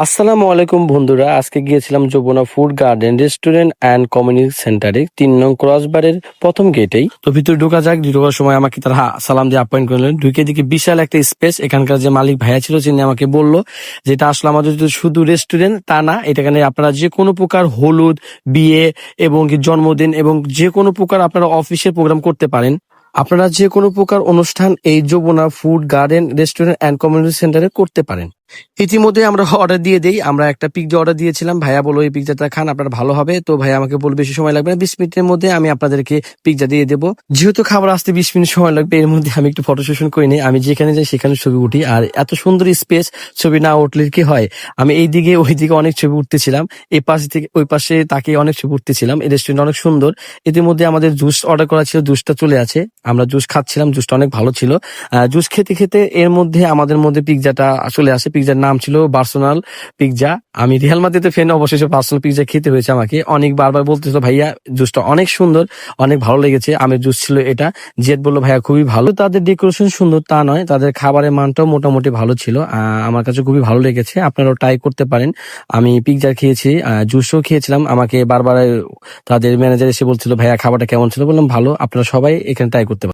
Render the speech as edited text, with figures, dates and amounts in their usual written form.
আসসালামু আলাইকুম বন্ধুরা, আজকে গিয়েছিলাম Jamuna food garden restaurant and community সেন্টারে ৩ নং ক্রসবারের প্রথম গেটেই। তো ভিতরে ঢোকা যাক। ঢোকার সময় আমাকে তারা সালাম দিয়ে আপ্যায়ন করলেন। ঢুকে দেখি বিশাল একটা স্পেস। এখানকার যে মালিক ভাইয়া ছিল তিনি আমাকে বলল যে এটা আসলে আমাদের শুধু রেস্টুরেন্ট তা না, এখানে আপনারা যে কোনো প্রকার হলুদ, বিয়ে এবং কি জন্মদিন এবং যে কোনো প্রকার আপনারা অফিসের প্রোগ্রাম করতে পারেন। আপনারা যে কোনো প্রকার অনুষ্ঠান এই Jamuna food garden restaurant and community সেন্টারে করতে পারেন। ইতিমধ্যে আমরা অর্ডার দিয়ে দেই। আমরা একটা পিৎজা অর্ডার দিয়েছিলাম। ভাইয়া বলল এই পিৎজাটা খান, আপনার ভালো হবে। তো ভাইয়া আমাকে বলল বেশি সময় লাগবে না, 20 মিনিটের মধ্যে আমি আপনাদেরকে পিৎজা দিয়ে দেবো। যেহেতু খাবার আসতে 20 মিনিট সময় লাগবে, এর মধ্যে আমি একটু ফটো সেশন করে নিই। আমি যেখানে যাই সেখানে ছবি উঠি। আর এত সুন্দর স্পেস, ছবি না উঠলে কি হয়, আমি এইদিকে ওইদিকে অনেক ছবি উঠতেছিলাম। এই পাশ থেকে ওই পাশে তাকে অনেক ছবি উঠতেছিলাম। এই রেস্টুরেন্ট অনেক সুন্দর। ইতিমধ্যে আমাদের জুস অর্ডার করা ছিল, জুসটা চলে আছে। আমরা জুস খাচ্ছিলাম, জুসটা অনেক ভালো ছিল। জুস খেতে খেতে এর মধ্যে আমাদের মধ্যে পিৎজাটা চলে আসে। পিৎজার নাম ছিল পার্সোনাল পিৎজা। আমি রিয়াল মাদ্রিদের ফ্যান, অবশেষে পার্সোনাল পিৎজা খেতে হয়েছে আমাকে। অনেক বারবার বলতেছিল ভাইয়া জুসটা অনেক সুন্দর, অনেক ভালো লেগেছে। আমের জুস ছিল এটা। জিয়াদ বললো ভাইয়া খুবই ভালো। তাদের ডেকোরেশন সুন্দর তা নয়, তাদের খাবারের মানটাও মোটামুটি ভালো ছিল। আমার কাছে খুবই ভালো লেগেছে। আপনারাও ট্রাই করতে পারেন। আমি পিৎজা খেয়েছি, জুসও খেয়েছিলাম। আমাকে বারবার তাদের ম্যানেজার এসে বলছিল ভাইয়া খাবারটা কেমন ছিল, বললাম ভালো। আপনারা সবাই এখানে ট্রাই করতে পারেন।